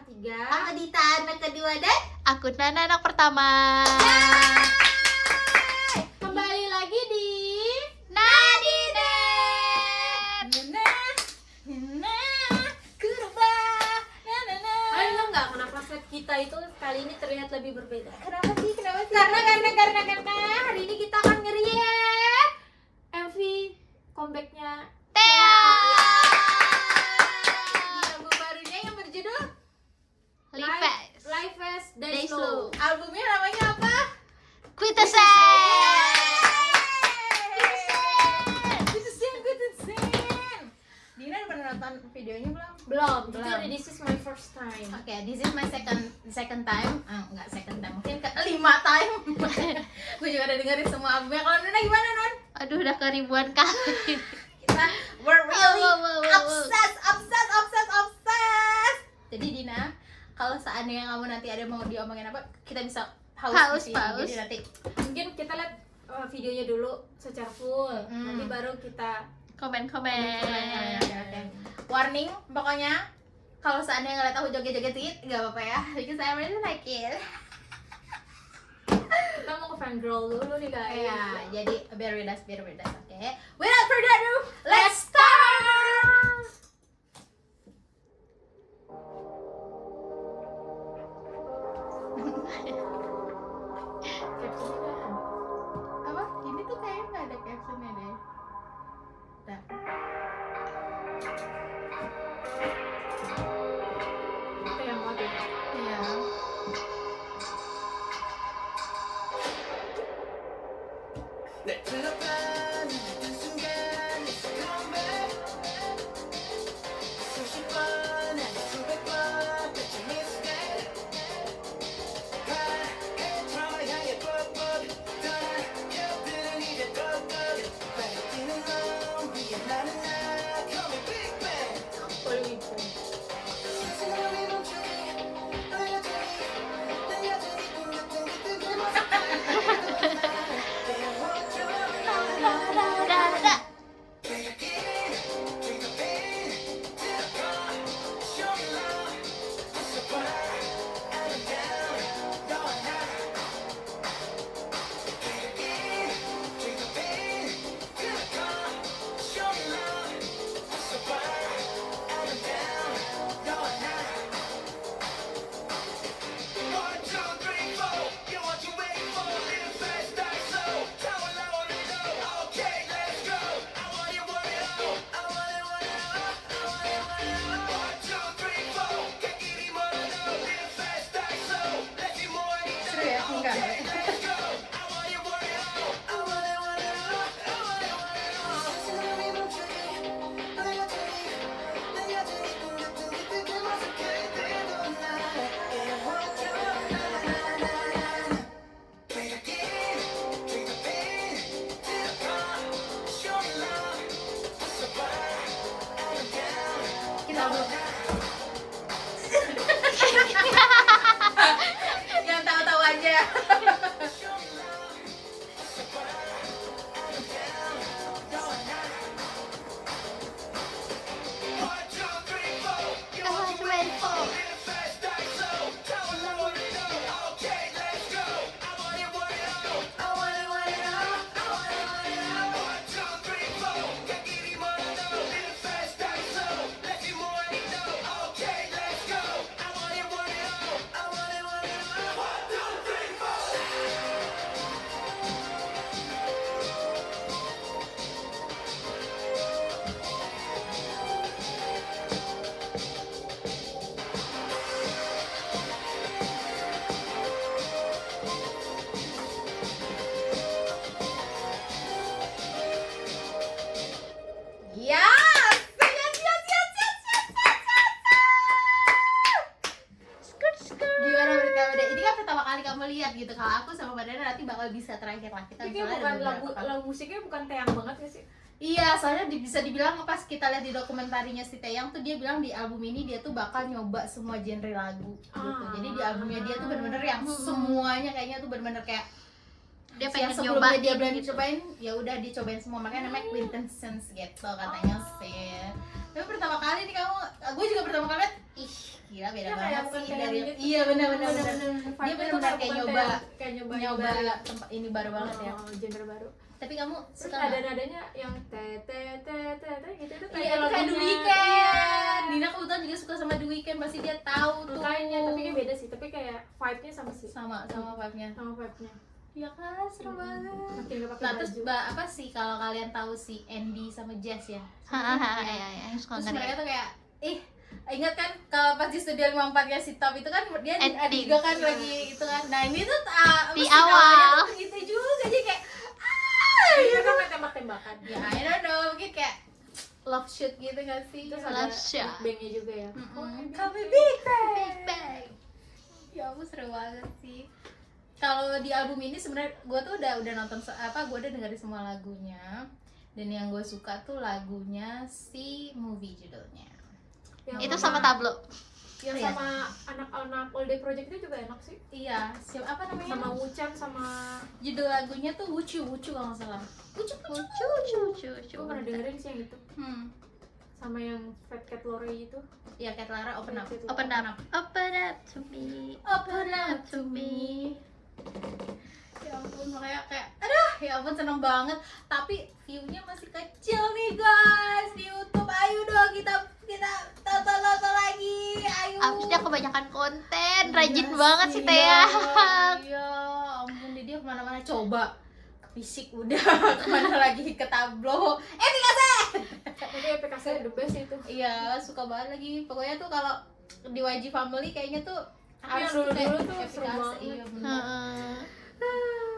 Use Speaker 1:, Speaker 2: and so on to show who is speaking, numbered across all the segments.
Speaker 1: ketiga.
Speaker 2: Aku Dita anak kedua dan
Speaker 3: Aku Nana anak pertama.
Speaker 1: Kembali lagi di
Speaker 3: Nadinet.
Speaker 1: Kalian tahu nggak kenapa set kita itu kali ini terlihat lebih berbeda?
Speaker 2: kenapa sih?
Speaker 1: Karena hari ini kita akan nge-react MV comebacknya
Speaker 3: Tea.
Speaker 2: Di album barunya yang berjudul
Speaker 1: Life Fast Day
Speaker 3: Day
Speaker 1: Slow.
Speaker 3: Slow.
Speaker 2: albumnya namanya apa?
Speaker 3: Quintessence.
Speaker 2: Dina udah pernah nonton videonya belum?
Speaker 1: Belum.
Speaker 2: Belum.
Speaker 1: Jadi this is my first time.
Speaker 2: Oke, this is my second time. Enggak second time, mungkin kelima time. Gue juga udah dengerin semua albumnya. Kalau Nuna gimana, Non?
Speaker 3: Aduh, udah keribuan kali.
Speaker 2: Kita we're really
Speaker 3: Wow.
Speaker 2: obsessed. Jadi Dina, kalau seandainya kamu nanti ada mau diomongin apa, kita bisa
Speaker 3: Pause.
Speaker 2: Jadi nanti
Speaker 1: Mungkin kita lihat videonya dulu secara full. Nanti baru kita
Speaker 3: Komen-komen.
Speaker 2: Oke. Warning, pokoknya kalau seandainya ngeliat aku joget-joget dikit, gak apa-apa ya. Because I really like it.
Speaker 1: kita mau ke fangirl dulu nih guys.
Speaker 2: Ya, jadi bear with us, oke. Without further ado, let's start!
Speaker 1: Captionnya ada.
Speaker 2: Apa? Ini tuh kayaknya gak ada captionnya deh. Nah.
Speaker 1: Itu yang mau deh.
Speaker 2: Iya. Seru ya? Enggak. Kita belum. Jangan tahu-tahu aja. Yes! Gimana menurut kamu deh? Ini kan pertama kali kamu lihat gitu. Kalau aku sama Mbak Dana nanti bakal bisa terakhir lah. Kita
Speaker 1: Tapi
Speaker 2: misalnya
Speaker 1: bukan
Speaker 2: ada beberapa
Speaker 1: lagu musiknya bukan Teang banget gak sih?
Speaker 2: Iya, soalnya bisa dibilang pas kita lihat di dokumentarinya si Taeyang tuh dia bilang di album ini dia tuh bakal nyoba semua genre lagu gitu. Jadi di albumnya dia tuh bener-bener yang semuanya kayaknya tuh bener-bener kayak
Speaker 3: Dia
Speaker 2: yang
Speaker 3: pengen
Speaker 2: sebelumnya
Speaker 3: nyobain
Speaker 2: dia belum
Speaker 3: gitu.
Speaker 2: cobain, ya udah dicobain semua, makanya namanya Quintessence gitu katanya sih. Tapi pertama kali nih kamu, gue juga pertama kali liat, ih gila beda
Speaker 1: Ya, kayak
Speaker 2: banget
Speaker 1: bukan
Speaker 2: sih
Speaker 1: kayak
Speaker 2: dari
Speaker 1: gitu.
Speaker 2: iya benar-benar
Speaker 1: Dia
Speaker 2: benar-benar kayak nyoba
Speaker 1: nyoba
Speaker 2: tempat ini baru banget ya.
Speaker 1: genre baru.
Speaker 2: Tapi kamu
Speaker 1: Terus
Speaker 2: suka
Speaker 1: ada
Speaker 2: nggak?
Speaker 1: nadanya yang gitu itu
Speaker 2: Iya, itu kayak The Weeknd. Dina kebetulan juga suka sama The Weeknd, pasti dia tahu tuh.
Speaker 1: Makanya, tapi kayak beda sih, tapi kayak vibe-nya sama sih.
Speaker 2: sama vibe-nya.
Speaker 1: Sama vibe-nya.
Speaker 2: Iya kan, seru banget.
Speaker 1: Makin gak pakai
Speaker 2: Nah, terus
Speaker 1: baju.
Speaker 2: apa sih kalau kalian tahu si Andy sama Jess ya?
Speaker 3: Hahaha, ya, suka
Speaker 2: Terus
Speaker 3: ngeri.
Speaker 2: mereka tuh kayak ingat kan kalau pas di studio 54-nya si Top itu kan dia ada
Speaker 3: Ending.
Speaker 2: juga kan lagi itu kan. Nah, ini tuh
Speaker 3: Di
Speaker 2: scene awalnya
Speaker 3: awal.
Speaker 2: tuh gitu juga jadi kayak
Speaker 1: Iya kan main tembak-tembakan.
Speaker 2: ya I don't know, mungkin kayak love shoot gitu gak sih?
Speaker 1: Terus
Speaker 3: Love
Speaker 1: ada
Speaker 3: shot.
Speaker 1: band-nya juga ya.
Speaker 2: Call me Big Bang. Ya ampun seru banget sih. Kalau di album ini sebenarnya gue tuh udah nonton gue udah dengerin semua lagunya, dan yang gue suka tuh lagunya si Movie judulnya.
Speaker 3: Itu sama tablo.
Speaker 1: Yang
Speaker 2: Iya.
Speaker 1: sama anak-anak All Day Project itu juga enak sih.
Speaker 2: Iya, siapa apa namanya?
Speaker 1: Sama Wuchan sama
Speaker 2: Judul lagunya tuh Wucu kalau nggak salah. Wucu.
Speaker 1: gue pernah dengerin sih yang itu. Sama yang Fat Cat Lorry itu.
Speaker 2: Ya Cat Lara Open Up.
Speaker 3: Open up to me.
Speaker 2: Open up to me. Ya ampun, makanya kayak aduh, ya ampun seneng banget. Tapi view-nya masih kecil nih guys di YouTube. Ayo dong kita tonton lagi. Ayo.
Speaker 3: Abisnya kebanyakan konten, rajin
Speaker 2: Iya
Speaker 3: banget
Speaker 2: sih,
Speaker 3: sih Teyang.
Speaker 2: Iya, ampun dia kemana-mana coba ke fisik udah kemana lagi ke tablo.
Speaker 1: Tapi PKC the best itu.
Speaker 2: Iya, suka banget lagi. Pokoknya tuh kalau di YG Family kayaknya tuh
Speaker 1: Tapi yang
Speaker 2: tuh
Speaker 1: dulu-dulu
Speaker 2: kayak
Speaker 1: tuh seru
Speaker 2: epic
Speaker 1: banget.
Speaker 2: Iya bener.
Speaker 3: Heeh.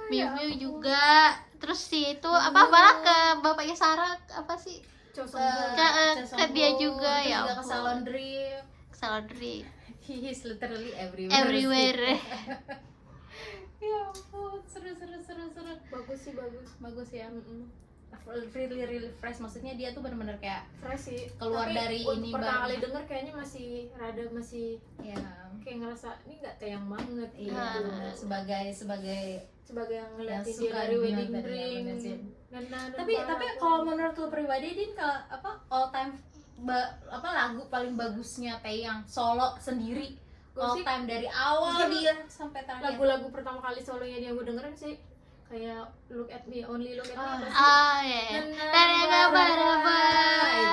Speaker 3: Miu Miu juga. Terus si itu apa malah ke bapaknya Sarah apa sih?
Speaker 1: Cosong
Speaker 3: Ke dia juga,
Speaker 2: Terus
Speaker 3: ya
Speaker 2: juga ke
Speaker 3: ampun.
Speaker 2: salon drip.
Speaker 3: Saladri
Speaker 2: He is literally everywhere.
Speaker 3: everywhere.
Speaker 2: Ya ampun, seru.
Speaker 1: bagus sih,
Speaker 2: Bagus ya. Really fresh, maksudnya dia tuh bener-bener kayak
Speaker 1: fresh sih.
Speaker 2: Keluar
Speaker 1: Tapi
Speaker 2: dari
Speaker 1: untuk
Speaker 2: ini
Speaker 1: pertama
Speaker 2: baru.
Speaker 1: kali denger kayaknya masih
Speaker 2: ya
Speaker 1: kayak ngerasa ini nggak tayang banget
Speaker 2: iya
Speaker 1: gitu.
Speaker 2: sebagai
Speaker 1: yang ngeliatin
Speaker 2: yang
Speaker 1: dia
Speaker 2: suka
Speaker 1: dari wedding
Speaker 2: bener, bener,
Speaker 1: ring
Speaker 2: bener sih.
Speaker 1: dan
Speaker 2: tapi kalau menurut lu pribadi Din, kalau all time lagu paling bagusnya Taeyang solo sendiri
Speaker 1: Gua
Speaker 2: all
Speaker 1: sih-
Speaker 2: time dari awal
Speaker 1: mungkin
Speaker 2: dia sampai terakhir.
Speaker 1: lagu-lagu pertama kali solonya dia gue dengerin sih kayak Look at Me, Only Look at Me apa sih?
Speaker 3: Ah ya. Dan yang apa?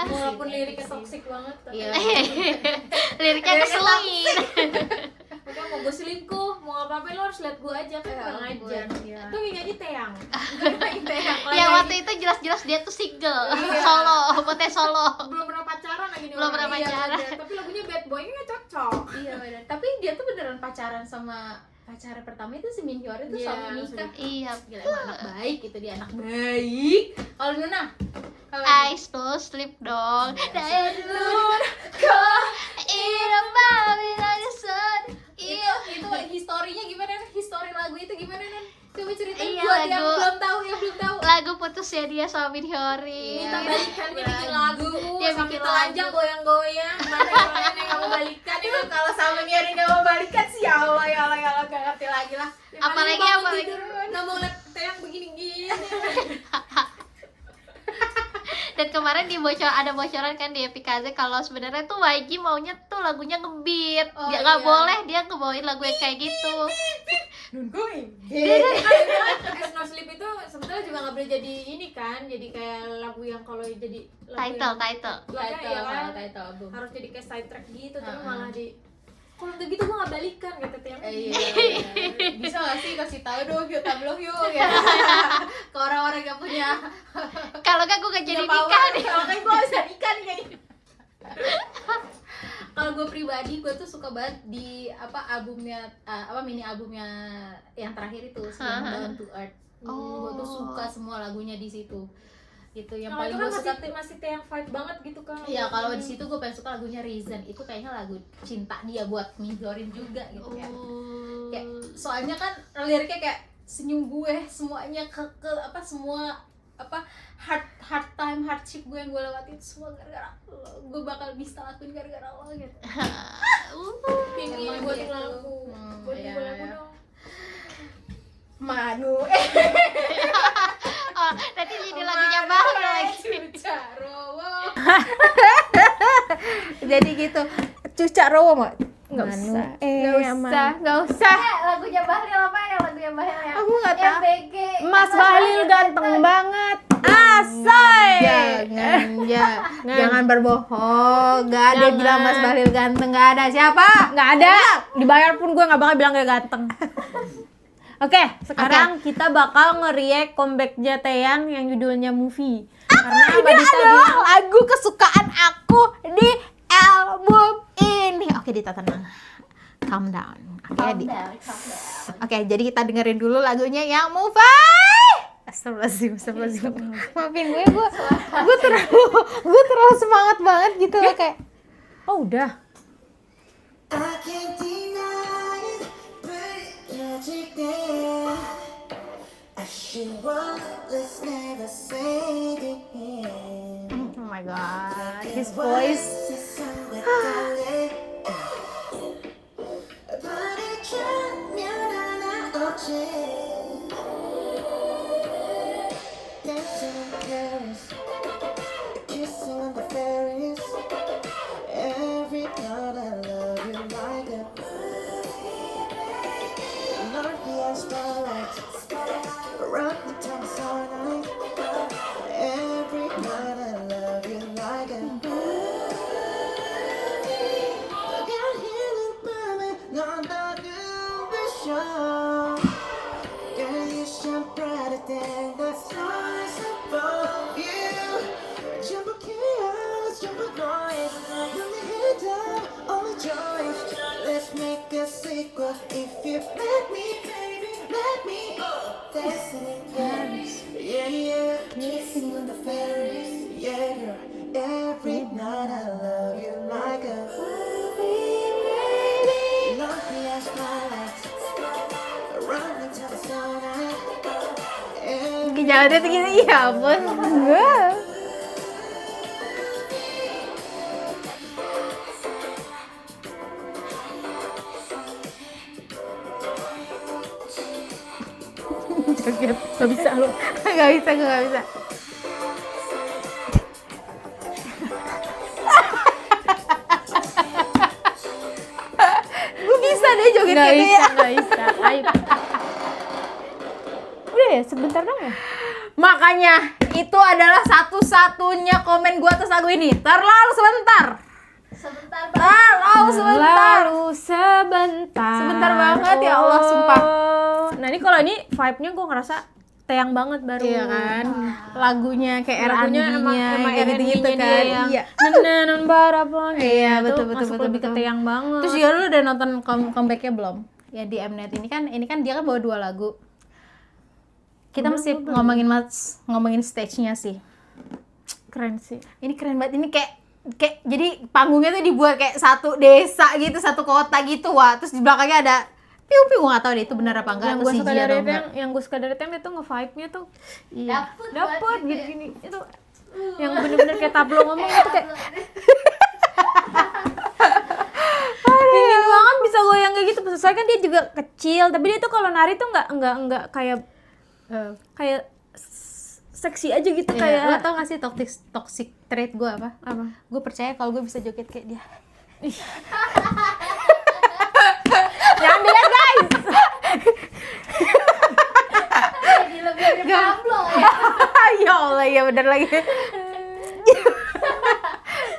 Speaker 1: Walaupun liriknya toxic banget tapi
Speaker 2: Iya.
Speaker 3: Liriknya keselin.
Speaker 1: pokoknya mau gue selingkuh mau apa-apa lo harus lihat gue aja kan
Speaker 2: Ya
Speaker 1: kurang
Speaker 2: ampun,
Speaker 1: ajar
Speaker 2: iya.
Speaker 1: itu yang nyanyi Taeyang
Speaker 3: Yang waktu itu jelas-jelas dia tuh single, solo, putih solo.
Speaker 1: belum pernah pacaran lagi nih
Speaker 3: Belum
Speaker 1: orang.
Speaker 3: pernah
Speaker 1: Iya,
Speaker 3: pacaran.
Speaker 1: bener. Tapi lagunya Bad Boy nggak cocok.
Speaker 2: Iya benar. Tapi dia tuh beneran pacaran sama pacar pertama itu si Min Hyori tuh
Speaker 1: Iya,
Speaker 2: sampai nikah.
Speaker 3: Iya.
Speaker 2: Gila emang anak baik itu dia anak baik. Kalau Nuna,
Speaker 3: Eyes no sleep dong. Dari dulu kok
Speaker 2: Iya, itu historinya gimana? Histori lagu itu gimana Nan? Coba ceritain
Speaker 3: Iya,
Speaker 2: buat yang
Speaker 3: lagu-
Speaker 2: belum tahu.
Speaker 3: lagu putusnya dia sama Min Hyori.
Speaker 1: Minta balikan dia bikin lagu.
Speaker 3: Dia
Speaker 1: Sampai
Speaker 3: bikin
Speaker 1: telanjang
Speaker 3: lagu.
Speaker 1: goyang-goyang. Mana yang lain yang nggak mau balikan
Speaker 2: Itu kalau sama Hyori nggak mau balikan sih ya Allah gak ngerti lagi lah.
Speaker 3: Apalagi
Speaker 1: nggak mau lihat Taeyang begini-gini.
Speaker 3: dan kemarin ada bocoran kan di Epikaze kalau sebenarnya tuh YG maunya tuh lagunya ngebeat.
Speaker 2: Oh,
Speaker 3: Dia nggak
Speaker 2: iya.
Speaker 3: boleh dia ngebawain lagu yang kayak gitu.
Speaker 2: Nun going.
Speaker 1: As No Sleep itu sebetulnya juga nggak boleh jadi ini kan, jadi kayak lagu yang kalau jadi lagu
Speaker 3: Title.
Speaker 1: ya kan
Speaker 2: Title album.
Speaker 1: harus jadi kayak side track gitu, tapi
Speaker 2: Uh-uh.
Speaker 1: malah di kalau udah gitu gue nggak balikan kata Taeyang.
Speaker 2: Iya. Bisa gak sih kasih tahu dong yuk tablo yuk ya. Ke orang-orang yang punya
Speaker 3: Kalau nggak gue gak jadi
Speaker 2: punya power.
Speaker 3: nikah nih.
Speaker 2: Kalau kan gue bisa nikah nih kayaknya. Kalau gue pribadi gue tuh suka banget di albumnya mini albumnya yang terakhir itu yang Down to Earth.
Speaker 3: Oh.
Speaker 2: Gue tuh suka semua lagunya di situ. Itu yang
Speaker 1: Kalau
Speaker 2: paling
Speaker 1: itu
Speaker 2: gue
Speaker 1: kan
Speaker 2: suka tuh.
Speaker 1: masih Taeyang fight banget gitu kan.
Speaker 2: Iya, kalau di situ gue pengen suka lagunya Reason. Itu kayaknya lagu cinta dia buat Min-hyorin juga gitu kan. Kayak, soalnya kan liriknya kayak senyum gue semuanya semua hard time hardship gue yang gue lewatin semua gara-gara lo, gue bakal bisa lakuin gara-gara lo gitu.
Speaker 1: Ini
Speaker 2: Emang
Speaker 1: buat
Speaker 2: gitu.
Speaker 1: lagu, buat
Speaker 2: Iya,
Speaker 1: lagu
Speaker 2: iya.
Speaker 1: dong.
Speaker 2: Manu
Speaker 3: Oh, nanti jadi lagunya baru lagi.
Speaker 2: Cuca Rowo. Jadi gitu Cuca Rowo mah
Speaker 4: Nggak
Speaker 2: Manu.
Speaker 4: usah.
Speaker 2: Nggak usah. Lagunya Bahlil apa ya? Lagunya Bahlil ya?
Speaker 4: Aku nggak tahu.
Speaker 2: MBG.
Speaker 4: Mas Bahlil ganteng banget. Asai.
Speaker 2: Jangan berbohong. Gak ada yang bilang Mas Bahlil ganteng, gak ada. Siapa?
Speaker 4: Nggak ada. Dibayar pun gue nggak bakal bilang kayak ganteng. Oke, sekarang kita bakal nge-react comeback-nya Taeyang yang judulnya Movie. Karena Mbak
Speaker 2: Ini
Speaker 4: Dita
Speaker 2: adalah
Speaker 4: bilang,
Speaker 2: lagu kesukaan aku di album ini. Oke, Dita tenang. Calm down. Oke, jadi kita dengerin dulu lagunya yang Movie. Astagfirullahaladzim. Maafin gue terlalu semangat banget gitu loh kayak.
Speaker 4: oh udah.
Speaker 5: I can't deny it, but logic there. I should want, let's never say the end.
Speaker 2: Oh my god, his voice.
Speaker 5: Dancing in Paris, kissing on the ferries. Every night I love you like a Northeast starlight, rock the town all night. Every night I love you like a I got healing by me, not that you'll be sure. Girl, you shine brighter than the stars above you. Jump a chaos, jump a noise. Only hit down, only joy. Let's make a sequel if you let me, baby, let me. Dancing in Paris, yeah, yeah. Kissing on the ferries, yeah, girl. Every night I love you like a movie, baby. Lonely as twilight, running till the sunlight.
Speaker 2: Jalannya tuh gini, ya ampun. Enggak. Joget, gak bisa lu. Gak bisa, gue gak bisa. Gue bisa deh joget
Speaker 4: Nggak
Speaker 2: kayak
Speaker 4: bisa,
Speaker 2: dia.
Speaker 4: nggak bisa. Ayo. Udah ya, sebentar dong ya.
Speaker 2: Makanya itu adalah satu-satunya komen gue atas lagu ini. Terlalu sebentar. Terlalu sebentar.
Speaker 4: Lalu sebentar.
Speaker 2: Sebentar banget, ya Allah, sumpah.
Speaker 4: Nah ini kalau ini vibe-nya gue ngerasa Taeyang banget baru.
Speaker 2: Iya kan, lagunya kayak
Speaker 4: Lagunya
Speaker 2: R&B-nya
Speaker 4: emang
Speaker 2: kayak gitu-gitu
Speaker 4: R&B-nya
Speaker 2: kan.
Speaker 4: dia yang
Speaker 2: Iya.
Speaker 4: nenenan barapon.
Speaker 2: Iya,
Speaker 4: Itu
Speaker 2: betul,
Speaker 4: masuk lebih ke Taeyang banget.
Speaker 2: Terus juga lu udah nonton comeback-nya belum? Ya di Mnet ini kan dia kan bawa 2 lagu. Kita mesti ngomongin stage-nya sih.
Speaker 4: keren sih.
Speaker 2: Ini keren banget. Ini kayak jadi panggungnya tuh dibuat kayak satu desa gitu, satu kota gitu, wah. Terus di belakangnya ada piu-piu, gue gak tahu deh itu benar apa enggak.
Speaker 4: Yang gue suka dari Taeyang, yang gue suka dari Taeyang itu nge-vibe-nya tuh dapet gini-gini. Itu yang bener-bener kayak tablo ngomong itu kayak dingin banget bisa goyang kayak gitu. Soalnya kan dia juga kecil, tapi dia tuh kalau nari tuh nggak kayak seksi aja gitu
Speaker 2: Lo
Speaker 4: kayak
Speaker 2: tau gak sih toxic trait gue apa?
Speaker 4: apa?
Speaker 2: Gue percaya kalau gue bisa joget kayak dia.
Speaker 4: Jangan dilihat guys.
Speaker 2: Jadi lebih dari Pablo ya. Ya Allah, ya bener lagi.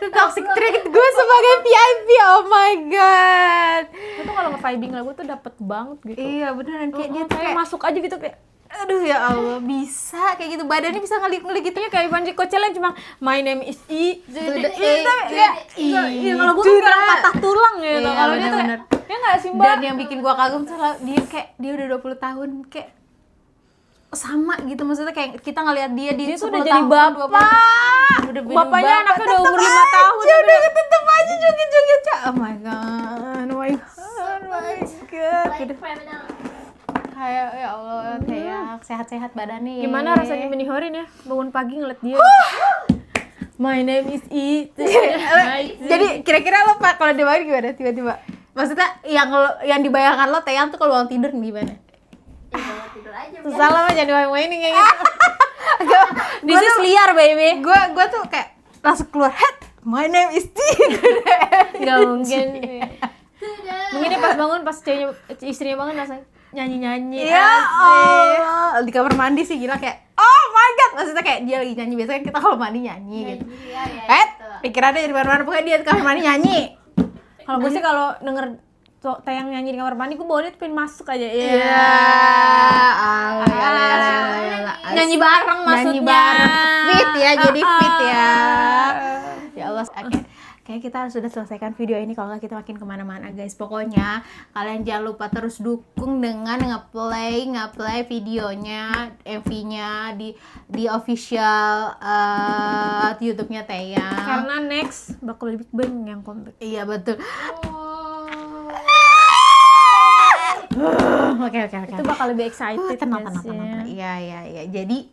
Speaker 2: Toxic trait gue sebagai VIP, oh my god.
Speaker 4: Itu kalau nge-vibing lagu tuh dapet banget gitu.
Speaker 2: Iya beneran kayak dia tuh
Speaker 4: kayak masuk aja gitu kayak
Speaker 2: aduh ya Allah, bisa kayak gitu, badannya bisa ngelik-ngelik gitu.
Speaker 4: ya kayak Ivan Coachella yang cuma my name is I.
Speaker 2: Iya,
Speaker 4: Kalau gue kan kayak patah tulang gitu.
Speaker 2: Iya,
Speaker 4: Kalau dia tuh
Speaker 2: bener-bener.
Speaker 4: ya nggak sih
Speaker 2: Dan
Speaker 4: Mbak?
Speaker 2: yang bikin gua kagum tuh dia udah 20 tahun kayak sama gitu, maksudnya kayak kita ngelihat dia di
Speaker 4: Dia tuh
Speaker 2: 10
Speaker 4: udah jadi
Speaker 2: tahun,
Speaker 4: bapak.
Speaker 2: 20 udah
Speaker 4: Bapaknya anaknya udah umur 5 tahun.
Speaker 2: Ya udah tetep aja joget-joget. Oh my god, oh my god. Gitu. Kayak ya Allah, kayak sehat-sehat badannya.
Speaker 4: Gimana rasanya menihorin ya? Bangun pagi ngeliat dia. My name is I.
Speaker 2: Jadi kira-kira lo Pak kalau dibayar gimana tiba-tiba? Maksudnya yang dibayangkan lo Taeyang tuh kalau bangun tidur gimana?
Speaker 3: tidur aja
Speaker 2: Salah mah jangan dimainin kayak gitu.
Speaker 4: This is liar baby.
Speaker 2: Gue tuh kayak langsung keluar head. My name is T.
Speaker 4: Gak mungkin. bangun pas istrinya bangun langsung nyanyi.
Speaker 2: Ya Allah, di kamar mandi sih gila kayak oh my god, maksudnya kayak dia lagi nyanyi, biasanya kita kalau mandi nyanyi gitu. Pikirannya dari mana-mana, pokoknya dia di kamar mandi nyanyi.
Speaker 4: Kalau gue sih kalau denger tayang nyanyi di kamar mandi, gue bawanya pengen masuk aja.
Speaker 2: Iya.
Speaker 4: Nyanyi bareng maksudnya.
Speaker 2: Nyanyi bareng. Fit ya, jadi fit ya. Ya Allah, oke. Kayaknya kita sudah selesaikan video ini, kalau nggak kita makin kemana-mana guys. Pokoknya kalian jangan lupa terus dukung dengan ngeplay videonya, MV-nya di official YouTube-nya Teyang.
Speaker 4: Karena next bakal Big Bang yang comeback.
Speaker 2: Iya betul. Oke.
Speaker 4: Itu bakal lebih excited.
Speaker 2: Tenang.
Speaker 4: nggak sih?
Speaker 2: Iya. Jadi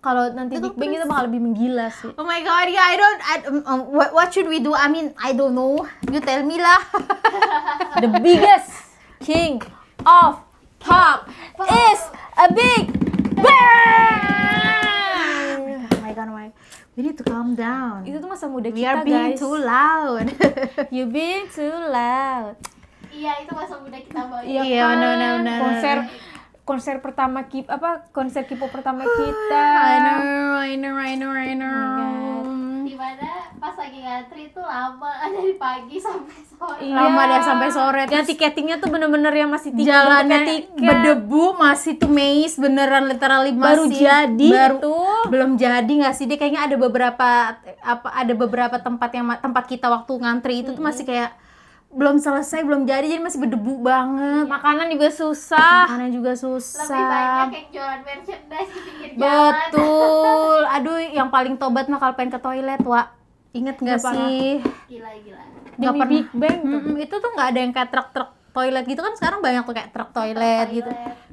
Speaker 4: kalau nanti Big Bang itu bakal lebih menggila sih.
Speaker 2: oh my god, yeah, what should we do? I mean, I don't know. You tell me lah.
Speaker 4: The biggest king of pop is a Big Bang.
Speaker 2: Oh my god. We need to calm down.
Speaker 4: Itu tuh masa muda
Speaker 2: We
Speaker 4: kita
Speaker 2: are being
Speaker 4: guys.
Speaker 2: too loud.
Speaker 4: You being too loud.
Speaker 3: Iya, itu masa muda kita banget.
Speaker 2: Iya, benar.
Speaker 4: Konser pertama konser K-pop pertama kita.
Speaker 2: I know.
Speaker 3: Dimana pas lagi ngantri tuh lama dari pagi sampai sore.
Speaker 4: Iya.
Speaker 2: Lama deh sampai sore.
Speaker 4: Dan tiketingnya tuh bener-bener yang masih
Speaker 2: Jalannya
Speaker 4: tiket.
Speaker 2: berdebu, masih tuh maze beneran literally
Speaker 4: Baru
Speaker 2: masih
Speaker 4: jadi itu.
Speaker 2: belum jadi nggak sih dia, kayaknya ada beberapa tempat kita waktu ngantri itu tuh masih kayak belum selesai, belum jadi masih berdebu banget.
Speaker 4: Makanan juga susah.
Speaker 2: Makanan juga
Speaker 3: Lebih
Speaker 2: susah.
Speaker 3: banyak yang jualan merchandise di pinggir jalan.
Speaker 2: Betul. Aduh, yang paling tobat mah kalau pengen ke toilet, Wak. Ingat nggak
Speaker 4: Nggak
Speaker 2: sih?
Speaker 3: Gila.
Speaker 2: Nggak
Speaker 4: Demi
Speaker 2: pernah.
Speaker 4: Big Bang tuh.
Speaker 2: Itu tuh nggak ada yang kayak truk toilet gitu kan, sekarang banyak tuh kayak truk toilet gitu.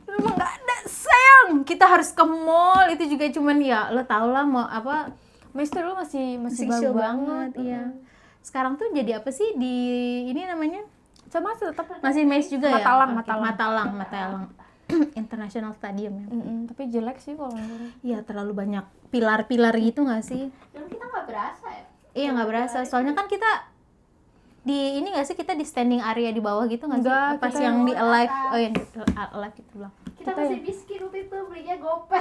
Speaker 2: Emang nggak ada, sayang. Kita harus ke mall, itu juga cuman ya lo tau lah mau apa.
Speaker 4: Mas tuh dulu masih
Speaker 2: Baru
Speaker 4: baru
Speaker 2: banget, iya. Sekarang tuh jadi apa sih di ini namanya?
Speaker 4: Sama tetap
Speaker 2: Masih Maze juga ya?
Speaker 4: Matalang.
Speaker 2: Matalang. International Stadium ya.
Speaker 4: Tapi jelek sih kalau menurut.
Speaker 2: Iya, terlalu banyak pilar-pilar gitu nggak sih?
Speaker 3: Dulu kita nggak berasa ya.
Speaker 2: Iya, nggak berasa. Soalnya kan kita di ini nggak sih, kita di standing area di bawah gitu nggak sih?
Speaker 4: Enggak,
Speaker 2: Pas
Speaker 4: kita
Speaker 2: yang di
Speaker 3: yang
Speaker 2: alive,
Speaker 3: atas.
Speaker 2: yang di alive itu bilang.
Speaker 3: Kita masih miskin waktu itu, belinya gopay.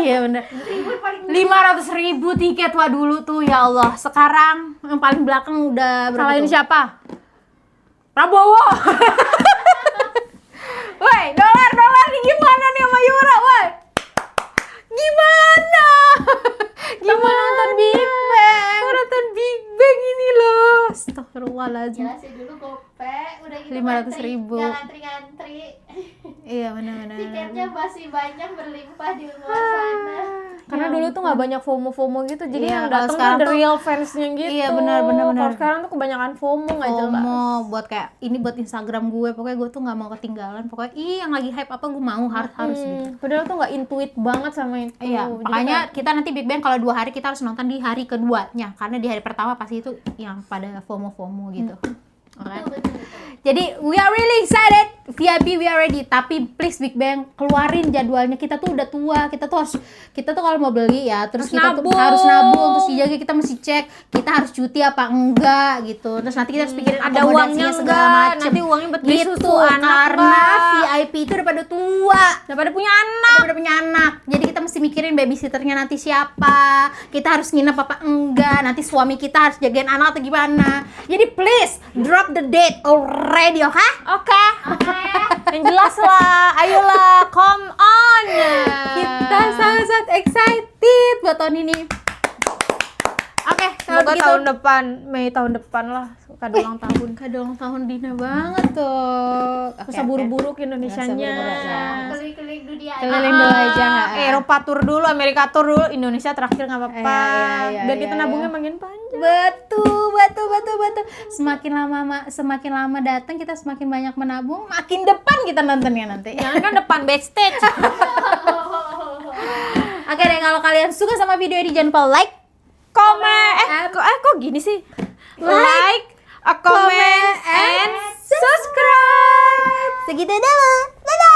Speaker 2: Iya bener.
Speaker 3: Ribut paling
Speaker 2: 500.000 tiket wah dulu tuh, ya Allah. Sekarang yang paling belakang udah berapa
Speaker 4: Salahin
Speaker 2: tuh?
Speaker 4: siapa?
Speaker 2: Prabowo. Woi, dolar nih gimana nih sama Yura, woi? Gimana? Gimana nonton Big Bang? Nonton Big Bang ini loh. Astagfirullahaladzim.
Speaker 3: Jelas sih dulu gopay, udah gitu
Speaker 2: 500.000.
Speaker 3: ngantri.
Speaker 2: Iya benar-benar.
Speaker 3: Tiketnya masih banyak berlimpah di luar sana.
Speaker 4: Karena dulu tuh nggak banyak FOMO gitu, jadi
Speaker 2: Iya,
Speaker 4: yang
Speaker 2: kalau
Speaker 4: datang
Speaker 2: sekarang
Speaker 4: tuh the
Speaker 2: tuh-
Speaker 4: real fansnya gitu.
Speaker 2: Iya, benar.
Speaker 4: Kalau sekarang tuh kebanyakan FOMO nggak jelas.
Speaker 2: FOMO buat kayak ini buat Instagram gue, pokoknya gue tuh nggak mau ketinggalan. Pokoknya yang lagi hype apa gue mau harus gitu.
Speaker 4: Padahal tuh nggak intuit banget sama itu.
Speaker 2: Iya,
Speaker 4: Jadi
Speaker 2: makanya kita nanti Big Bang kalau 2 hari kita harus nonton di hari keduanya, karena di hari pertama pasti itu yang pada FOMO gitu. Alright. Jadi we are really excited, VIP we are ready. Tapi please Big Bang keluarin jadwalnya. Kita tuh udah tua, kita tuh kalau mau beli ya, terus kita tuh harus nabung, terus dijaga, kita mesti cek kita harus cuti apa enggak gitu. Terus nanti kita harus pikirin
Speaker 4: ada
Speaker 2: akomodasinya
Speaker 4: uangnya
Speaker 2: segala
Speaker 4: enggak,
Speaker 2: macem.
Speaker 4: nanti uangnya buat beli
Speaker 2: gitu,
Speaker 4: susu anak,
Speaker 2: karena
Speaker 4: Bang.
Speaker 2: VIP itu daripada tua.
Speaker 4: daripada punya anak.
Speaker 2: Udah punya anak, jadi kita mesti mikirin babysitternya nanti siapa, kita harus nginep apa enggak, nanti suami kita harus jagain anak atau gimana. Jadi please drop the date already, oke?
Speaker 4: Oke. Yang jelas lah, ayolah, come on.
Speaker 2: Kita sangat excited buat tahun ini. Oke, kalau
Speaker 4: Semoga
Speaker 2: begitu
Speaker 4: tahun depan, Mei tahun depan lah, kado ulang tahun.
Speaker 2: kado ulang tahun Dina banget tuh.
Speaker 4: Gak usah buru-buru ke Indonesianya.
Speaker 3: Keliling-keliling dunia.
Speaker 2: Keliling dulu aja nggak?
Speaker 4: Eropa tour dulu, Amerika tour dulu, Indonesia terakhir nggak apa-apa.
Speaker 2: Iya,
Speaker 4: Biar kita
Speaker 2: iya.
Speaker 4: nabungnya makin panjang.
Speaker 2: Betul. Semakin lama datang kita semakin banyak menabung, makin depan kita nontonnya nanti.
Speaker 4: Jangan kan depan backstage.
Speaker 2: Oke deh, kalau kalian suka sama video ini jangan lupa like,
Speaker 4: Komen, kok gini sih? Like, comment, and subscribe.
Speaker 2: segitu dulu. Dadah.